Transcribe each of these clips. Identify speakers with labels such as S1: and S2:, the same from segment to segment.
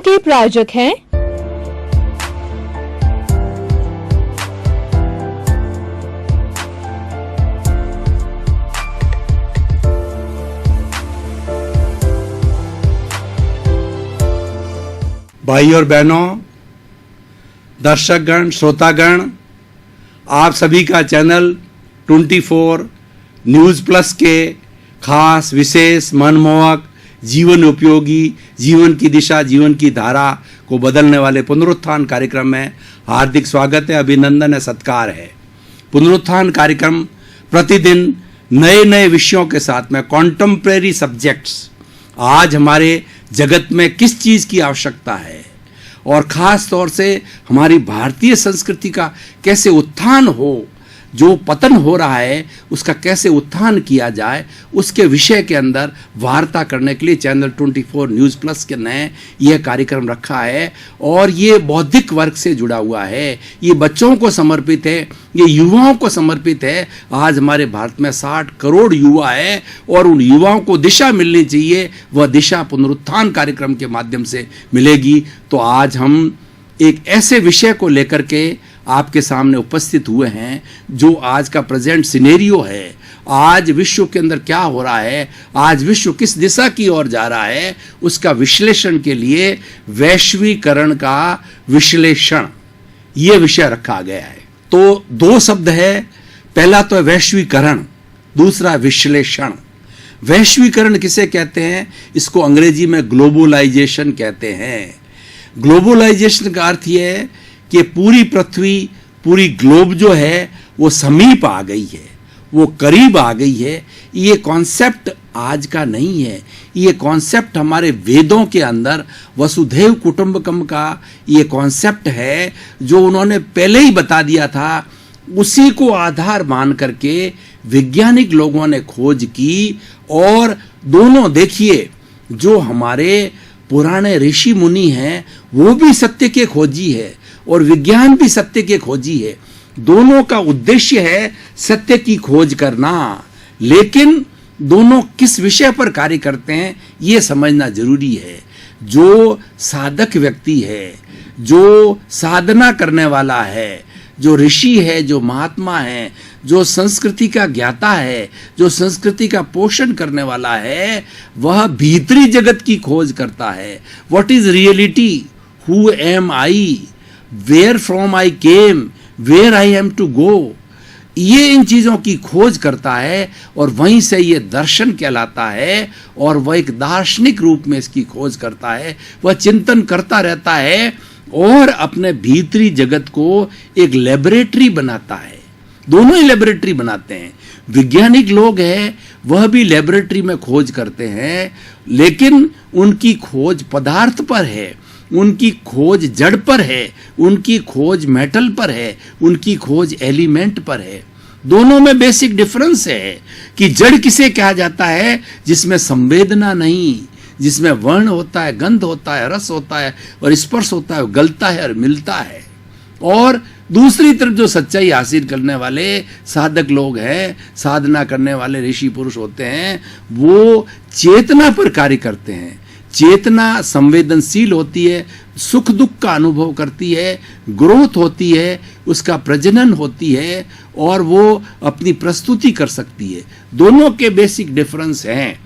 S1: के प्रायोजक हैं
S2: भाई और बहनों, दर्शकगण, श्रोतागण, आप सभी का चैनल 24 न्यूज़ प्लस के खास विशेष मनमोहक जीवन उपयोगी जीवन की दिशा जीवन की धारा को बदलने वाले पुनरुत्थान कार्यक्रम में हार्दिक स्वागत है, अभिनंदन है, सत्कार है। पुनरुत्थान कार्यक्रम प्रतिदिन नए नए विषयों के साथ में कॉन्टेम्परेरी सब्जेक्ट्स, आज हमारे जगत में किस चीज़ की आवश्यकता है और ख़ास तौर से हमारी भारतीय संस्कृति का कैसे उत्थान हो, जो पतन हो रहा है उसका कैसे उत्थान किया जाए, उसके विषय के अंदर वार्ता करने के लिए चैनल 24 न्यूज़ प्लस के नए यह कार्यक्रम रखा है। और ये बौद्धिक वर्ग से जुड़ा हुआ है, ये बच्चों को समर्पित है, ये युवाओं को समर्पित है। आज हमारे भारत में 60 करोड़ युवा है और उन युवाओं को दिशा मिलनी चाहिए, वह दिशा पुनरुत्थान कार्यक्रम के माध्यम से मिलेगी। तो आज हम एक ऐसे विषय को लेकर के आपके सामने उपस्थित हुए हैं जो आज का प्रेजेंट सिनेरियो है। आज विश्व के अंदर क्या हो रहा है, आज विश्व किस दिशा की ओर जा रहा है, उसका विश्लेषण के लिए वैश्वीकरण का विश्लेषण ये विषय रखा गया है। तो दो शब्द है, पहला तो है वैश्वीकरण, दूसरा विश्लेषण। वैश्वीकरण किसे कहते हैं? इसको अंग्रेजी में ग्लोबलाइजेशन कहते हैं। ग्लोबलाइजेशन का अर्थ यह है कि पूरी पृथ्वी, पूरी ग्लोब जो है वो समीप आ गई है, वो करीब आ गई है। ये कॉन्सेप्ट आज का नहीं है, ये कॉन्सेप्ट हमारे वेदों के अंदर वसुधैव कुटुंबकम का ये कॉन्सेप्ट है जो उन्होंने पहले ही बता दिया था। उसी को आधार मान करके वैज्ञानिक लोगों ने खोज की और दोनों देखिए, जो हमारे पुराने ऋषि मुनि हैं वो भी सत्य के खोजी है और विज्ञान भी सत्य के खोजी है। दोनों का उद्देश्य है सत्य की खोज करना, लेकिन दोनों किस विषय पर कार्य करते हैं ये समझना जरूरी है। जो साधक व्यक्ति है, जो साधना करने वाला है, जो ऋषि है, जो महात्मा है, जो संस्कृति का ज्ञाता है, जो संस्कृति का पोषण करने वाला है, वह भीतरी जगत की खोज करता है। What is reality, who am I, where from I came, where I am to go, ये इन चीज़ों की खोज करता है और वहीं से ये दर्शन कहलाता है। और वह एक दार्शनिक रूप में इसकी खोज करता है, वह चिंतन करता रहता है और अपने भीतरी जगत को एक लेबोरेटरी बनाता है। दोनों ही लेबोरेटरी बनाते हैं। वैज्ञानिक लोग हैं वह भी लेबोरेटरी में खोज करते हैं, लेकिन उनकी खोज पदार्थ पर है, उनकी खोज जड़ पर है, उनकी खोज मेटल पर है, उनकी खोज एलिमेंट पर है। दोनों में बेसिक डिफरेंस है कि जड़ किसे कहा जाता है? जिसमें संवेदना नहीं, जिसमें वर्ण होता है, गंध होता है, रस होता है और स्पर्श होता है, गलता है और मिलता है। और दूसरी तरफ जो सच्चाई हासिल करने वाले साधक लोग हैं, साधना करने वाले ऋषि पुरुष होते हैं, वो चेतना पर कार्य करते हैं। चेतना संवेदनशील होती है, सुख दुख का अनुभव करती है, ग्रोथ होती है, उसका प्रजनन होती है और वो अपनी प्रस्तुति कर सकती है। दोनों के बेसिक डिफरेंस हैं,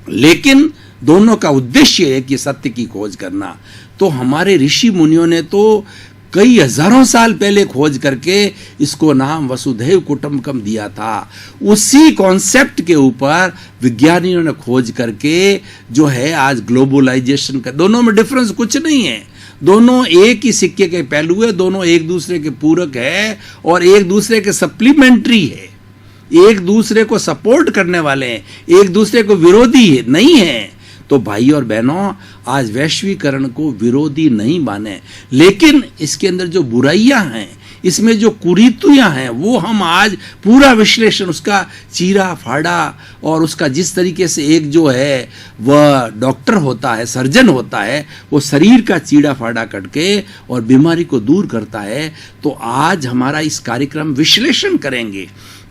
S2: लेकिन दोनों का उद्देश्य है कि सत्य की खोज करना। तो हमारे ऋषि मुनियों ने तो कई हजारों साल पहले खोज करके इसको नाम वसुधैव कुटुंबकम दिया था। उसी कॉन्सेप्ट के ऊपर विज्ञानियों ने खोज करके जो है आज ग्लोबलाइजेशन का, दोनों में डिफरेंस कुछ नहीं है, दोनों एक ही सिक्के के पहलू है, दोनों एक दूसरे के पूरक है और एक दूसरे के सप्लीमेंट्री है, एक दूसरे को सपोर्ट करने वाले हैं, एक दूसरे को विरोधी नहीं है। तो भाई और बहनों, आज वैश्वीकरण को विरोधी नहीं माने, लेकिन इसके अंदर जो बुराइयां हैं, इसमें जो कुरीतियां हैं, वो हम आज पूरा विश्लेषण, उसका चीरा फाड़ा और उसका जिस तरीके से एक जो है वह डॉक्टर होता है, सर्जन होता है, वो शरीर का चीरा फाड़ा करके और बीमारी को दूर करता है। तो आज हमारा इस कार्यक्रम विश्लेषण करेंगे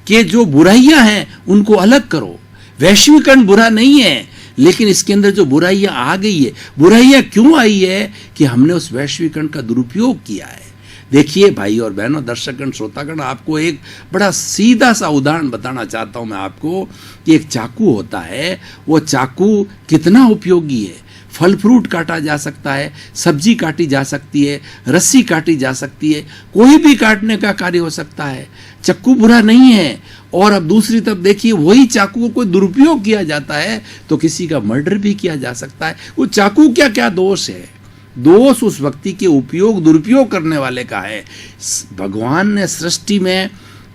S2: कि जो बुराइयां हैं उनको अलग करो। वैश्वीकरण बुरा नहीं है, लेकिन इसके अंदर जो बुराइयां आ गई है, बुराइयां क्यों आई है कि हमने उस वैश्वीकरण का दुरुपयोग किया है। देखिए भाई और बहनों, दर्शकगण, श्रोतागण, आपको एक बड़ा सीधा सा उदाहरण बताना चाहता हूं मैं आपको कि एक चाकू होता है, वो चाकू कितना उपयोगी है। फल फ्रूट काटा जा सकता है, सब्जी काटी जा सकती है, रस्सी काटी जा सकती है, कोई भी काटने का कार्य हो सकता है। चाकू बुरा नहीं है। और अब दूसरी तरफ देखिए, वही चाकू को कोई दुरुपयोग किया जाता है तो किसी का मर्डर भी किया जा सकता है। वो चाकू क्या क्या दोष है? दोष उस व्यक्ति के उपयोग दुरुपयोग करने वाले का है। भगवान ने सृष्टि में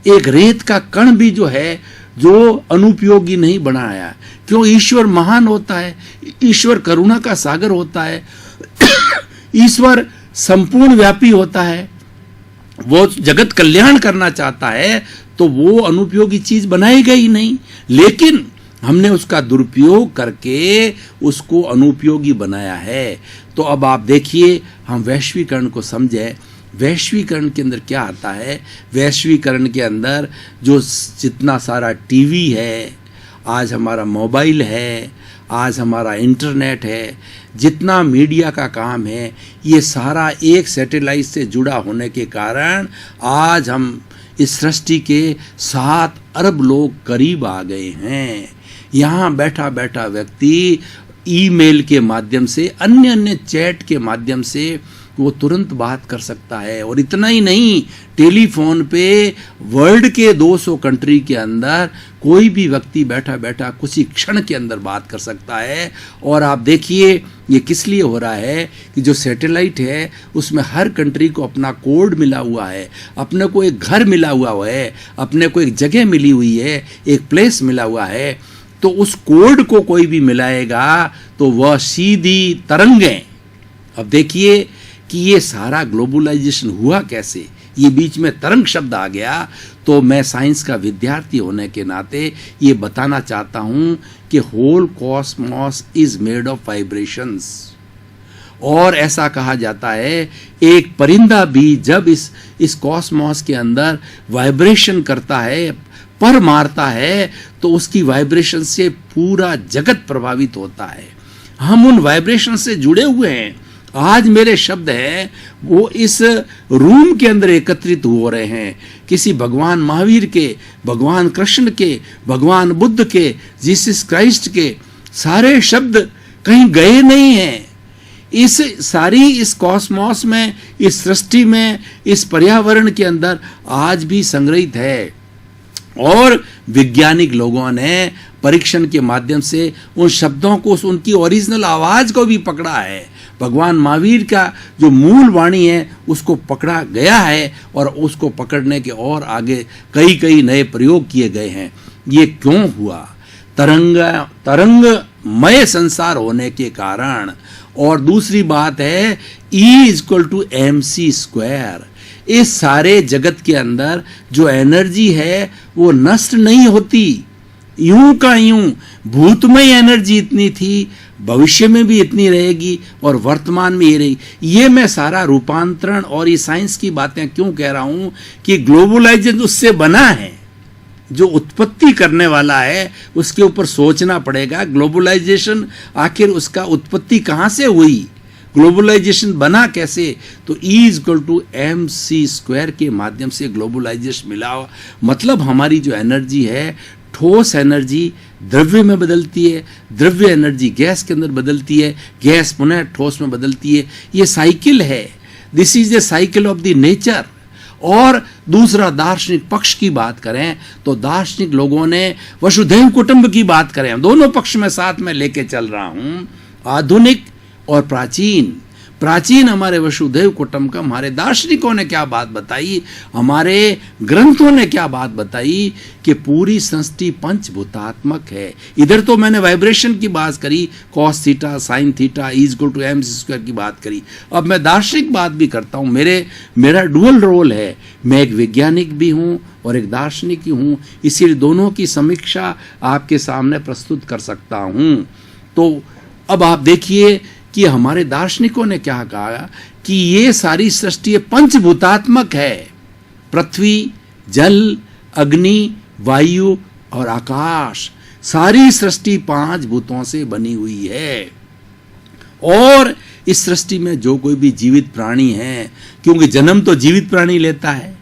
S2: एक रेत का कण भी जो है जो अनुपयोगी नहीं बनाया। क्यों? ईश्वर महान होता है, ईश्वर करुणा का सागर होता है, ईश्वर संपूर्ण व्यापी होता है, वो जगत कल्याण करना चाहता है, तो वो अनुपयोगी चीज बनाएगा ही नहीं। लेकिन हमने उसका दुरुपयोग करके उसको अनुपयोगी बनाया है। तो अब आप देखिए, हम वैश्वीकरण को समझे। वैश्वीकरण के अंदर क्या आता है? वैश्वीकरण के अंदर जो जितना सारा टीवी है, आज हमारा मोबाइल है, आज हमारा इंटरनेट है, जितना मीडिया का काम है, ये सारा एक सैटेलाइट से जुड़ा होने के कारण आज हम इस सृष्टि के 7 अरब लोग करीब आ गए हैं। यहाँ बैठा बैठा व्यक्ति ईमेल के माध्यम से, अन्य अन्य चैट के माध्यम से वो तुरंत बात कर सकता है। और इतना ही नहीं, टेलीफोन पे वर्ल्ड के 200 कंट्री के अंदर कोई भी व्यक्ति बैठा बैठा कुछ ही क्षण के अंदर बात कर सकता है। और आप देखिए ये किस लिए हो रहा है कि जो सैटेलाइट है उसमें हर कंट्री को अपना कोड मिला हुआ है, अपने को एक घर मिला हुआ है, अपने को एक जगह मिली हुई है, एक प्लेस मिला हुआ है। तो उस कोड को कोई भी मिलाएगा तो वह सीधी तरंगें। अब देखिए कि ये सारा ग्लोबलाइजेशन हुआ कैसे, ये बीच में तरंग शब्द आ गया। तो मैं साइंस का विद्यार्थी होने के नाते ये बताना चाहता हूं कि whole cosmos is made of vibrations. और ऐसा कहा जाता है, एक परिंदा भी जब इस कॉस्मॉस के अंदर वाइब्रेशन करता है, पर मारता है, तो उसकी वाइब्रेशन से पूरा जगत प्रभावित होता है। हम उन वाइब्रेशन से जुड़े हुए हैं। आज मेरे शब्द हैं वो इस रूम के अंदर एकत्रित हो रहे हैं। किसी भगवान महावीर के, भगवान कृष्ण के, भगवान बुद्ध के, जीसस क्राइस्ट के सारे शब्द कहीं गए नहीं हैं। इस कॉस्मॉस में, इस सृष्टि में, इस पर्यावरण के अंदर आज भी संग्रहित है। और वैज्ञानिक लोगों ने परीक्षण के माध्यम से उन शब्दों को, उनकी ओरिजिनल आवाज को भी पकड़ा है। भगवान महावीर का जो मूल वाणी है उसको पकड़ा गया है और उसको पकड़ने के और आगे कई कई नए प्रयोग किए गए हैं। ये क्यों हुआ? तरंगमय संसार होने के कारण। और दूसरी बात है E=mc²। इस सारे जगत के अंदर जो एनर्जी है वो नष्ट नहीं होती, यूं का यूं। भूतमय एनर्जी इतनी थी, भविष्य में भी इतनी रहेगी और वर्तमान में ये रही। ये मैं सारा रूपांतरण और ये साइंस की बातें क्यों कह रहा हूं कि ग्लोबलाइजेशन उससे बना है। जो उत्पत्ति करने वाला है उसके ऊपर सोचना पड़ेगा। ग्लोबलाइजेशन आखिर उसका उत्पत्ति कहां से हुई, ग्लोबलाइजेशन बना कैसे? तो E=mc² के माध्यम से ग्लोबलाइजेशन मिला। मतलब हमारी जो एनर्जी है, ठोस एनर्जी द्रव्य में बदलती है, द्रव्य एनर्जी गैस के अंदर बदलती है, गैस पुनः ठोस में बदलती है। ये साइकिल है। This is the cycle of the nature. और दूसरा दार्शनिक पक्ष की बात करें तो दार्शनिक लोगों ने वसुधैव कुटुंब की बात करें, दोनों पक्ष में साथ में लेके चल रहा हूं, आधुनिक और प्राचीन। प्राचीन हमारे वसुधैव कुटुंब का हमारे दार्शनिकों ने क्या बात बताई, हमारे ग्रंथों ने क्या बात बताई कि पूरी सृष्टि पंचभूतात्मक है। इधर तो मैंने वाइब्रेशन की बात करी, cos theta sin theta E=mc² की बात करी। अब मैं दार्शनिक बात भी करता हूँ। मेरा डुअल रोल है, मैं एक वैज्ञानिक भी हूँ और एक दार्शनिक ही हूँ, इसीलिए दोनों की समीक्षा आपके सामने प्रस्तुत कर सकता हूँ। तो अब आप देखिए कि हमारे दार्शनिकों ने क्या कहा कि ये सारी सृष्टि पंचभूतात्मक है। पृथ्वी, जल, अग्नि, वायु और आकाश सारी सृष्टि 5 भूतों से बनी हुई है और इस सृष्टि में जो कोई भी जीवित प्राणी है, क्योंकि जन्म तो जीवित प्राणी लेता है,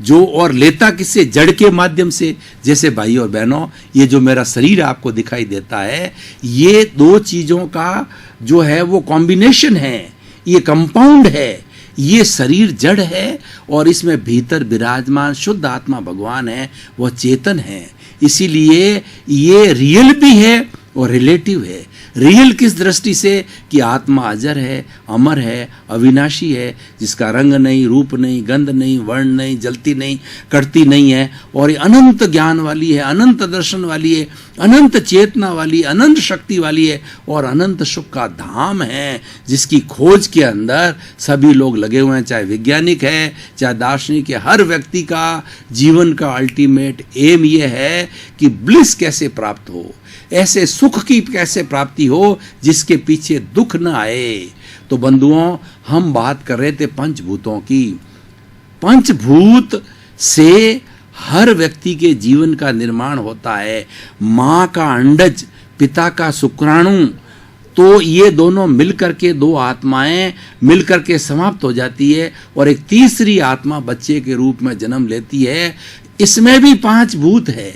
S2: जो और लेता किससे? जड़ के माध्यम से। जैसे भाई और बहनों, ये जो मेरा शरीर आपको दिखाई देता है, ये 2 चीजों का जो है वो कॉम्बिनेशन है, ये कंपाउंड है। ये शरीर जड़ है और इसमें भीतर विराजमान शुद्ध आत्मा भगवान है, वह चेतन है। इसीलिए ये रियल भी है और रिलेटिव है। रियल किस दृष्टि से कि आत्मा अजर है, अमर है, अविनाशी है, जिसका रंग नहीं, रूप नहीं, गंध नहीं, वर्ण नहीं, जलती नहीं, कटती नहीं है, और ये अनंत ज्ञान वाली है, अनंत दर्शन वाली है, अनंत चेतना वाली, अनंत शक्ति वाली है और अनंत सुख का धाम है, जिसकी खोज के अंदर सभी लोग लगे हुए हैं, चाहे वैज्ञानिक है, चाहे दार्शनिक है। हर व्यक्ति का जीवन का अल्टीमेट एम ये है कि ब्लिस कैसे प्राप्त हो, ऐसे सुख की कैसे प्राप्ति हो जिसके पीछे दुख न आए। तो बंधुओं, हम बात कर रहे थे पंचभूतों की। पंचभूत से हर व्यक्ति के जीवन का निर्माण होता है। माँ का अंडज, पिता का शुक्राणु, तो ये दोनों मिलकर के 2 आत्माएं मिलकर के समाप्त हो जाती है और एक तीसरी आत्मा बच्चे के रूप में जन्म लेती है। इसमें भी 5 भूत है।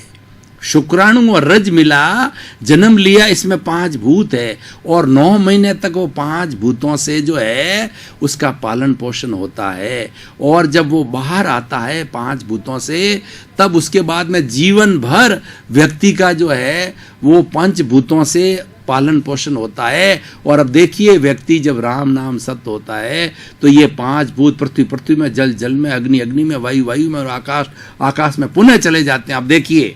S2: शुक्राणु और रज मिला, जन्म लिया, इसमें 5 भूत है और 9 महीने तक वो 5 भूतों से जो है उसका पालन पोषण होता है। और जब वो बाहर आता है 5 भूतों से, तब उसके बाद में जीवन भर व्यक्ति का जो है वो 5 भूतों से पालन पोषण होता है। और अब देखिए, व्यक्ति जब राम नाम सत्य होता है तो ये 5 भूत, पृथ्वी पृथ्वी में, जल जल में, अग्नि अग्नि में, वायु वायु में और आकाश आकाश में पुनः चले जाते हैं। अब देखिए,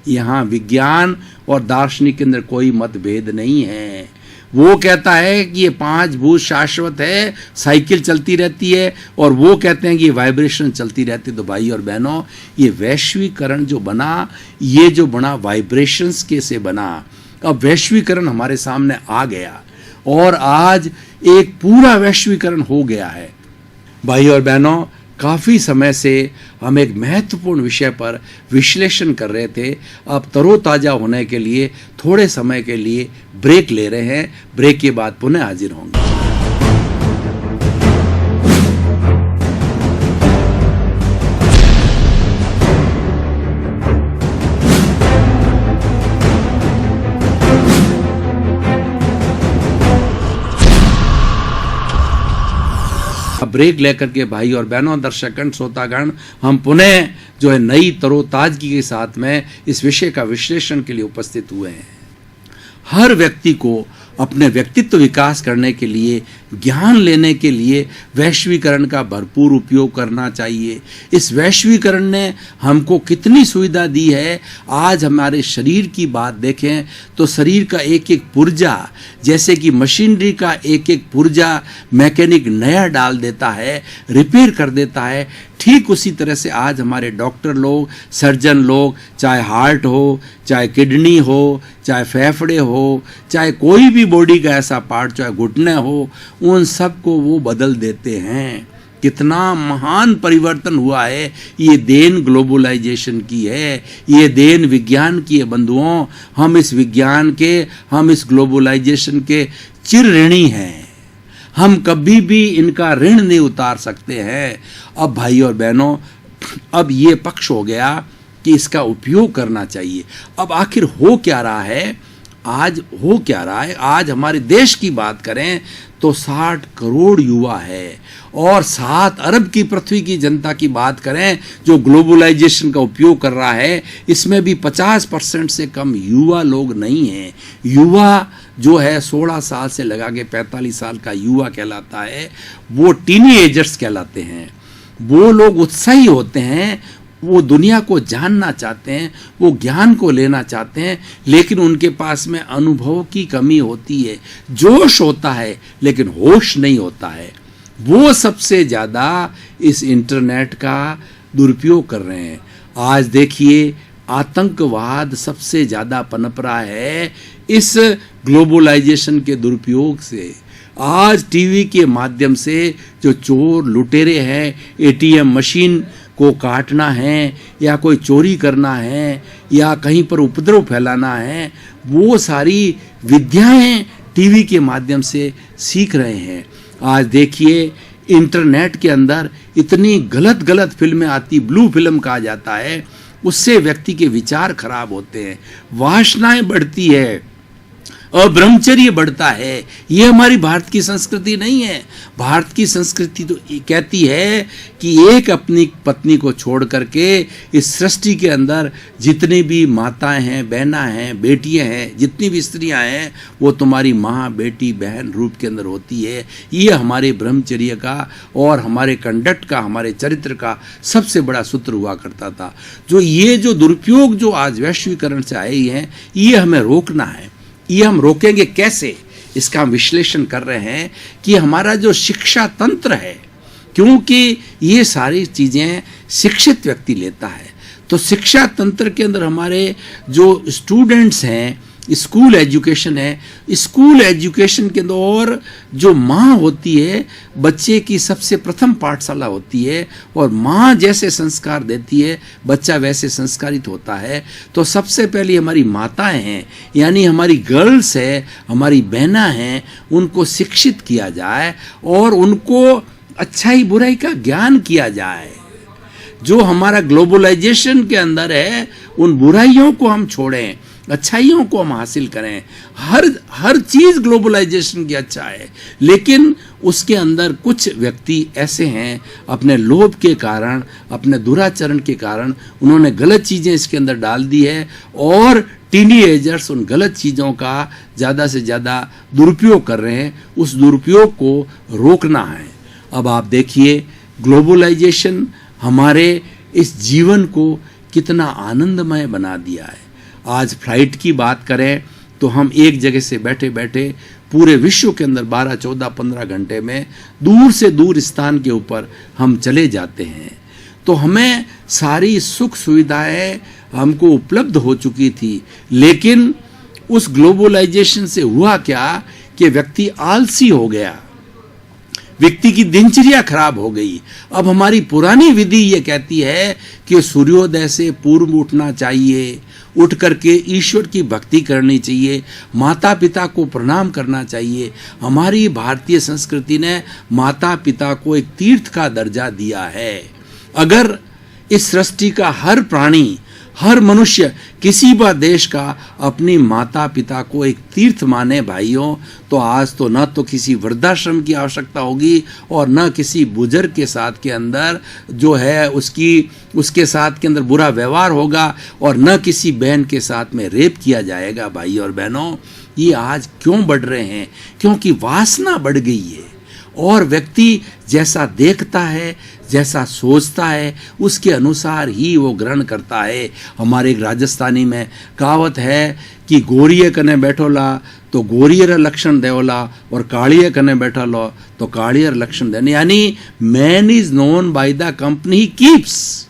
S2: यहाँ विज्ञान और दार्शनिक के अंदर कोई मतभेद नहीं है। वो कहता है कि ये 5 भूत शाश्वत है, साइकिल चलती रहती है, और वो कहते हैं कि ये वाइब्रेशन चलती रहती है। तो भाई और बहनों, ये वैश्वीकरण जो बना, ये जो बना वाइब्रेशंस के से बना। अब वैश्वीकरण हमारे सामने आ गया और आज एक पूरा वैश्वीकरण हो गया है। भाई और बहनों, काफ़ी समय से हम एक महत्वपूर्ण विषय पर विश्लेषण कर रहे थे। अब तरोताज़ा होने के लिए थोड़े समय के लिए ब्रेक ले रहे हैं। ब्रेक के बाद पुनः हाजिर होंगे। ब्रेक लेकर के भाई और बहनों, दर्शकगण, श्रोतागण, हम पुनः जो है नई तरोताजगी के साथ में इस विषय का विश्लेषण के लिए उपस्थित हुए हैं। हर व्यक्ति को अपने व्यक्तित्व विकास करने के लिए, ज्ञान लेने के लिए वैश्वीकरण का भरपूर उपयोग करना चाहिए। इस वैश्वीकरण ने हमको कितनी सुविधा दी है। आज हमारे शरीर की बात देखें तो शरीर का एक एक पुर्जा, जैसे कि मशीनरी का एक एक पुर्जा मैकेनिक नया डाल देता है, रिपेयर कर देता है, ठीक उसी तरह से आज हमारे डॉक्टर लोग, सर्जन लोग, चाहे हार्ट हो, चाहे किडनी हो, चाहे फेफड़े हो, चाहे कोई भी बॉडी का ऐसा पार्ट, चाहे घुटने हो, उन सब को वो बदल देते हैं। कितना महान परिवर्तन हुआ है। ये देन ग्लोबलाइजेशन की है, ये देन विज्ञान की है। बंधुओं, हम इस विज्ञान के, हम इस ग्लोबलाइजेशन के चिर ऋणी हैं। हम कभी भी इनका ऋण नहीं उतार सकते हैं। अब भाई और बहनों, अब ये पक्ष हो गया कि इसका उपयोग करना चाहिए। अब आखिर हो क्या रहा है? आज हो क्या रहा है? आज हमारे देश की बात करें तो 60 करोड़ युवा है और 7 अरब की पृथ्वी की जनता की बात करें जो ग्लोबलाइजेशन का उपयोग कर रहा है, इसमें भी 50% से कम युवा लोग नहीं हैं। युवा जो है 16 साल से लगा के 45 साल का युवा कहलाता है, वो टीनेजर्स कहलाते हैं। वो लोग उत्साही होते हैं, वो दुनिया को जानना चाहते हैं, वो ज्ञान को लेना चाहते हैं, लेकिन उनके पास में अनुभव की कमी होती है। जोश होता है लेकिन होश नहीं होता है। वो सबसे ज़्यादा इस इंटरनेट का दुरुपयोग कर रहे हैं। आज देखिए, आतंकवाद सबसे ज़्यादा पनप रहा है इस ग्लोबलाइजेशन के दुरुपयोग से। आज टीवी के माध्यम से जो चोर लुटेरे हैं, एटीएम मशीन को काटना है या कोई चोरी करना है या कहीं पर उपद्रव फैलाना है, वो सारी विद्याएं टीवी के माध्यम से सीख रहे हैं। आज देखिए इंटरनेट के अंदर इतनी गलत गलत फिल्में आती, ब्लू फिल्म कहा जाता है, उससे व्यक्ति के विचार खराब होते हैं, वासनाएं बढ़ती है और ब्रह्मचर्य बढ़ता है। ये हमारी भारत की संस्कृति नहीं है। भारत की संस्कृति तो कहती है कि एक अपनी पत्नी को छोड़ करके इस सृष्टि के अंदर जितनी भी माताएं हैं, बहना हैं, बेटियां हैं, जितनी भी स्त्रियां हैं, वो तुम्हारी माँ, बेटी, बहन रूप के अंदर होती है। ये हमारे ब्रह्मचर्य का और हमारे कंडक्ट का, हमारे चरित्र का सबसे बड़ा सूत्र हुआ करता था। ये जो दुरुपयोग जो आज वैश्वीकरण से आए हैं, ये हमें रोकना है। ये हम रोकेंगे कैसे, इसका हम विश्लेषण कर रहे हैं कि हमारा जो शिक्षा तंत्र है, क्योंकि ये सारी चीज़ें शिक्षित व्यक्ति लेता है, तो शिक्षा तंत्र के अंदर हमारे जो स्टूडेंट्स हैं, स्कूल एजुकेशन है, स्कूल एजुकेशन के अंदर और जो माँ होती है, बच्चे की सबसे प्रथम पाठशाला होती है, और माँ जैसे संस्कार देती है बच्चा वैसे संस्कारित होता है। तो सबसे पहले हमारी माताएं हैं, यानी हमारी गर्ल्स है, हमारी बहना हैं, उनको शिक्षित किया जाए और उनको अच्छाई बुराई का ज्ञान किया जाए। जो हमारा ग्लोबलाइजेशन के अंदर है, उन बुराइयों को हम छोड़ें, अच्छाइयों को हम हासिल करें। हर चीज़ ग्लोबलाइजेशन की अच्छा है, लेकिन उसके अंदर कुछ व्यक्ति ऐसे हैं, अपने लोभ के कारण, अपने दुराचरण के कारण उन्होंने गलत चीज़ें इसके अंदर डाल दी है और टीनेजर्स उन गलत चीज़ों का ज़्यादा से ज़्यादा दुरुपयोग कर रहे हैं। उस दुरुपयोग को रोकना है। अब आप देखिए ग्लोबलाइजेशन हमारे इस जीवन को कितना आनंदमय बना दिया है। आज फ्लाइट की बात करें तो हम एक जगह से बैठे बैठे पूरे विश्व के अंदर 12, 14, 15 घंटे में दूर से दूर स्थान के ऊपर हम चले जाते हैं। तो हमें सारी सुख सुविधाएं हमको उपलब्ध हो चुकी थी, लेकिन उस ग्लोबलाइजेशन से हुआ क्या कि व्यक्ति आलसी हो गया, व्यक्ति की दिनचर्या खराब हो गई। अब हमारी पुरानी विधि ये कहती है कि सूर्योदय से पूर्व उठना चाहिए, उठ करके ईश्वर की भक्ति करनी चाहिए, माता पिता को प्रणाम करना चाहिए। हमारी भारतीय संस्कृति ने माता पिता को एक तीर्थ का दर्जा दिया है। अगर इस सृष्टि का हर प्राणी, हर मनुष्य, किसी भी देश का अपनी माता पिता को एक तीर्थ माने भाइयों, तो आज तो न तो किसी वृद्धाश्रम की आवश्यकता होगी और न किसी बुजुर्ग के साथ के अंदर जो है उसके साथ के अंदर बुरा व्यवहार होगा और न किसी बहन के साथ में रेप किया जाएगा। भाई और बहनों, ये आज क्यों बढ़ रहे हैं? क्योंकि वासना बढ़ गई है और व्यक्ति जैसा देखता है, जैसा सोचता है, उसके अनुसार ही वो ग्रहण करता है। हमारे एक राजस्थानी में कहावत है कि गोरिये कने बैठोला तो गोरियर लक्षण देवला और कालिये कने बैठा लो तो कालियर लक्षण देने, यानी man is known by the company he keeps.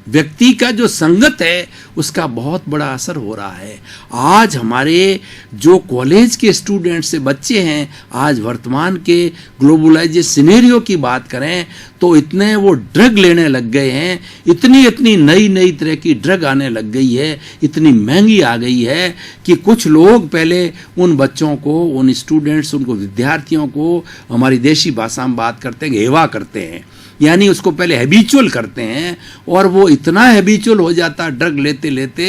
S2: व्यक्ति का जो संगत है उसका बहुत बड़ा असर हो रहा है। आज हमारे जो कॉलेज के स्टूडेंट्स से बच्चे हैं, आज वर्तमान के ग्लोबलाइजेशन सिनेरियो की बात करें तो इतने वो ड्रग लेने लग गए हैं, इतनी नई तरह की ड्रग आने लग गई है, इतनी महंगी आ गई है कि कुछ लोग पहले उन बच्चों को, उन स्टूडेंट्स, उनको विद्यार्थियों को हमारी देशी भाषा में बात करते हैं हेवा करते हैं, यानी उसको पहले हैबिचुअल करते हैं और वो इतना हैबिचुअल हो जाता ड्रग लेते लेते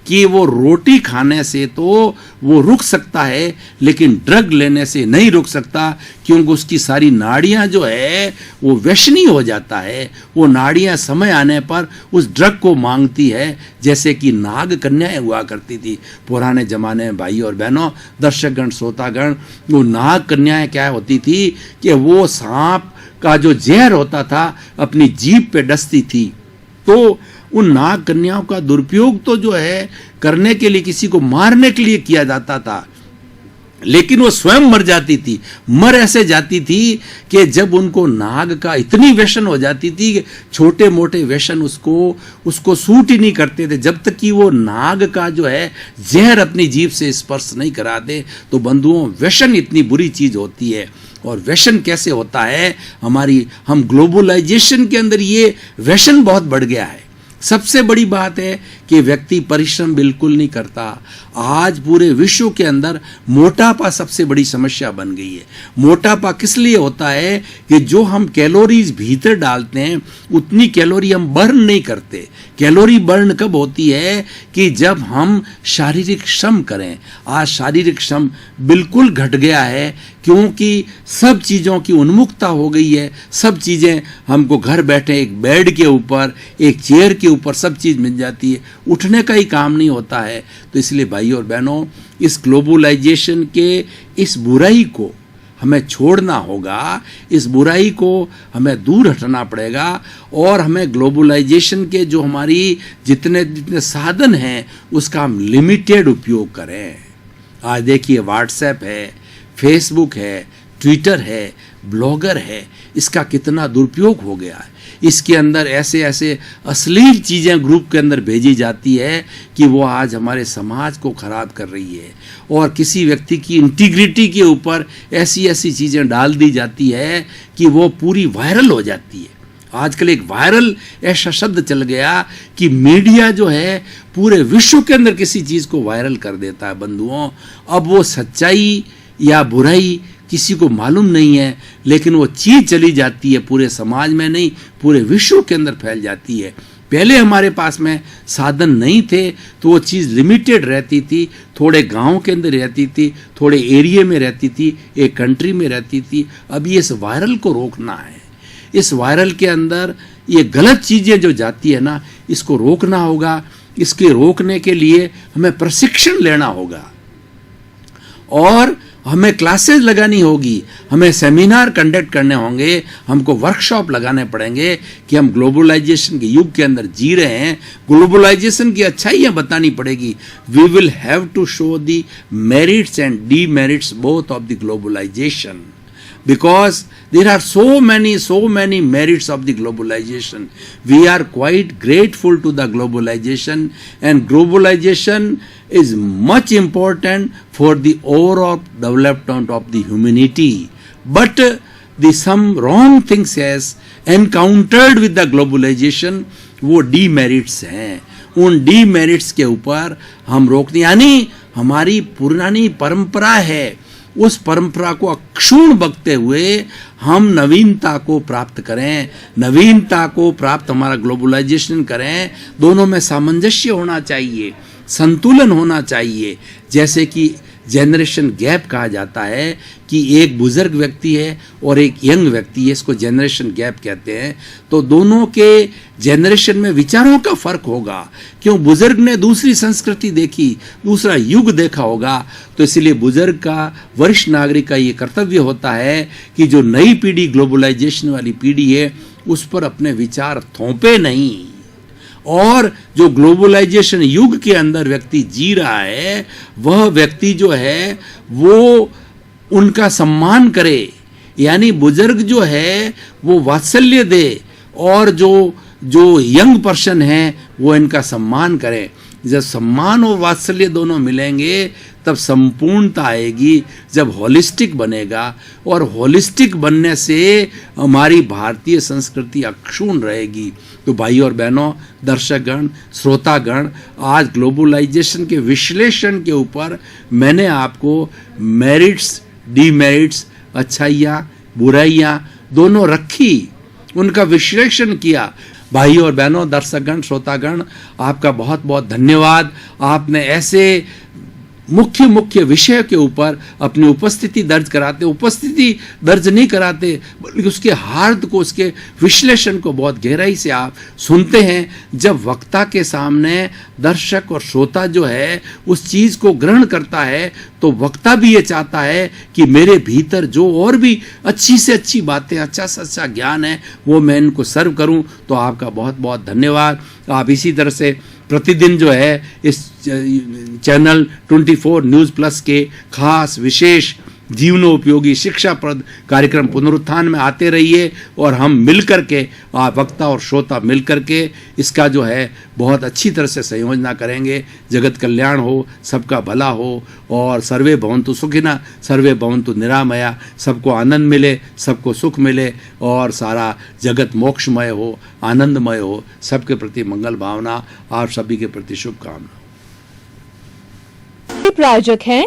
S2: कि वो रोटी खाने से तो वो रुक सकता है लेकिन ड्रग लेने से नहीं रुक सकता, क्योंकि उसकी सारी नाड़ियां जो है वो व्यसनी हो जाता है। वो नाड़ियां समय आने पर उस ड्रग को मांगती है, जैसे कि नाग कन्याएं हुआ करती थी पुराने जमाने में। भाई और बहनों, दर्शकगण, श्रोतागण, वो नाग कन्याएं क्या होती थी कि वो सांप का जो जहर होता था अपनी जीभ पे डसती थी, तो उन नाग कन्याओं का दुरुपयोग तो जो है करने के लिए, किसी को मारने के लिए किया जाता था। लेकिन वो स्वयं मर जाती थी। मर ऐसे जाती थी कि जब उनको नाग का इतनी व्यसन हो जाती थी कि छोटे मोटे व्यसन उसको सूट ही नहीं करते थे। जब तक कि वो नाग का जो है जहर अपनी जीभ से स्पर्श नहीं कराते। तो बंधुओं, व्यसन इतनी बुरी चीज होती है। और व्यसन कैसे होता है, हम ग्लोबलाइजेशन के अंदर ये व्यसन बहुत बढ़ गया है। सबसे बड़ी बात है कि व्यक्ति परिश्रम बिल्कुल नहीं करता। आज पूरे विश्व के अंदर मोटापा सबसे बड़ी समस्या बन गई है। मोटापा किस लिए होता है कि जो हम कैलोरीज भीतर डालते हैं उतनी कैलोरी हम बर्न नहीं करते। कैलोरी बर्न कब होती है कि जब हम शारीरिक श्रम करें। आज शारीरिक श्रम बिल्कुल घट गया है, क्योंकि सब चीज़ों की उन्मुखता हो गई है। सब चीज़ें हमको घर बैठे एक बेड के ऊपर, एक चेयर के ऊपर सब चीज़ मिल जाती है। उठने का ही काम नहीं होता है। तो इसलिए भाई और बहनों, इस ग्लोबलाइजेशन के इस बुराई को हमें छोड़ना होगा। इस बुराई को हमें दूर हटना पड़ेगा और हमें ग्लोबलाइजेशन के जो हमारी जितने साधन हैं उसका हम लिमिटेड उपयोग करें। आज देखिए, व्हाट्सएप है, फेसबुक है, ट्विटर है, ब्लॉगर है, इसका कितना दुरुपयोग हो गया है। इसके अंदर ऐसे ऐसे अश्लील चीज़ें ग्रुप के अंदर भेजी जाती है कि वो आज हमारे समाज को खराब कर रही है। और किसी व्यक्ति की इंटीग्रिटी के ऊपर ऐसी ऐसी चीज़ें डाल दी जाती है कि वो पूरी वायरल हो जाती है। आजकल एक वायरल ऐसा शब्द चल गया कि मीडिया जो है पूरे विश्व के अंदर किसी चीज़ को वायरल कर देता है। बंधुओं, अब वो सच्चाई या बुराई किसी को मालूम नहीं है, लेकिन वो चीज़ चली जाती है, पूरे समाज में नहीं पूरे विश्व के अंदर फैल जाती है। पहले हमारे पास में साधन नहीं थे तो वो चीज़ लिमिटेड रहती थी, थोड़े गांव के अंदर रहती थी, थोड़े एरिया में रहती थी, एक कंट्री में रहती थी। अब ये इस वायरल को रोकना है। इस वायरल के अंदर ये गलत चीज़ें जो जाती है ना, इसको रोकना होगा। इसके रोकने के लिए हमें प्रशिक्षण लेना होगा और हमें क्लासेस लगानी होगी, हमें सेमिनार कंडक्ट करने होंगे, हमको वर्कशॉप लगाने पड़ेंगे कि हम ग्लोबलाइजेशन के युग के अंदर जी रहे हैं। ग्लोबलाइजेशन की अच्छाइयाँ बतानी पड़ेगी। We will have to show the merits and demerits both of the globalization, because there are so many merits of the globalization. We are quite grateful to the globalization, and globalization is much important for the overall development of the humanity. But some wrong things has encountered with the globalization, वो demerits हैं। उन demerits के ऊपर हम रोकने, यानी हमारी पुरानी परंपरा है, उस परंपरा को अक्षुण्ण बकते हुए हम नवीनता को प्राप्त करें। नवीनता को प्राप्त हमारा ग्लोबलाइजेशन करें। दोनों में सामंजस्य होना चाहिए, संतुलन होना चाहिए। जैसे कि जनरेशन गैप कहा जाता है कि एक बुजुर्ग व्यक्ति है और एक यंग व्यक्ति है, इसको जनरेशन गैप कहते हैं। तो दोनों के जनरेशन में विचारों का फर्क होगा, क्यों बुजुर्ग ने दूसरी संस्कृति देखी, दूसरा युग देखा होगा। तो इसलिए बुजुर्ग का, वरिष्ठ नागरिक का ये कर्तव्य होता है कि जो नई पीढ़ी, ग्लोबलाइजेशन वाली पीढ़ी है, उस पर अपने विचार थोपे नहीं। और जो ग्लोबलाइजेशन युग के अंदर व्यक्ति जी रहा है, वह व्यक्ति जो है वो उनका सम्मान करे, यानी बुजुर्ग जो है वो वात्सल्य दे, और जो यंग पर्सन है वो इनका सम्मान करे। जब सम्मान और वात्सल्य दोनों मिलेंगे तब संपूर्णता आएगी, जब होलिस्टिक बनेगा। और होलिस्टिक बनने से हमारी भारतीय संस्कृति अक्षुण्ण रहेगी। तो भाई और बहनों, दर्शकगण, श्रोतागण, आज ग्लोबलाइजेशन के विश्लेषण के ऊपर मैंने आपको मेरिट्स, डीमेरिट्स, अच्छाइयाँ, बुराइयाँ दोनों रखी, उनका विश्लेषण किया। भाई और बहनों, दर्शकगण, श्रोतागण, आपका बहुत बहुत धन्यवाद। आपने ऐसे मुख्य विषय के ऊपर अपनी उपस्थिति दर्ज कराते, उपस्थिति दर्ज नहीं कराते बल्कि उसके हार्द को, उसके विश्लेषण को बहुत गहराई से आप सुनते हैं। जब वक्ता के सामने दर्शक और श्रोता जो है उस चीज़ को ग्रहण करता है, तो वक्ता भी ये चाहता है कि मेरे भीतर जो और भी अच्छी से अच्छी बातें, अच्छा से अच्छा ज्ञान है, वो मैं इनको सर्व करूं। तो आपका बहुत बहुत धन्यवाद। आप इसी तरह से प्रतिदिन जो है इस चैनल 24 न्यूज़ प्लस के खास विशेष जीवनोपयोगी शिक्षाप्रद कार्यक्रम पुनरुत्थान में आते रहिए और हम मिलकर के वक्ता और श्रोता मिलकर के इसका जो है बहुत अच्छी तरह से संयोजना करेंगे। जगत कल्याण हो, सबका भला हो और सर्वे भवन्तु सुखिनः सर्वे भवन्तु निरामया, सबको आनंद मिले, सबको सुख मिले और सारा जगत मोक्षमय हो, आनंदमय हो। सबके प्रति मंगल भावना, आप सभी के प्रति शुभकामना।
S1: प्रायोजक हैं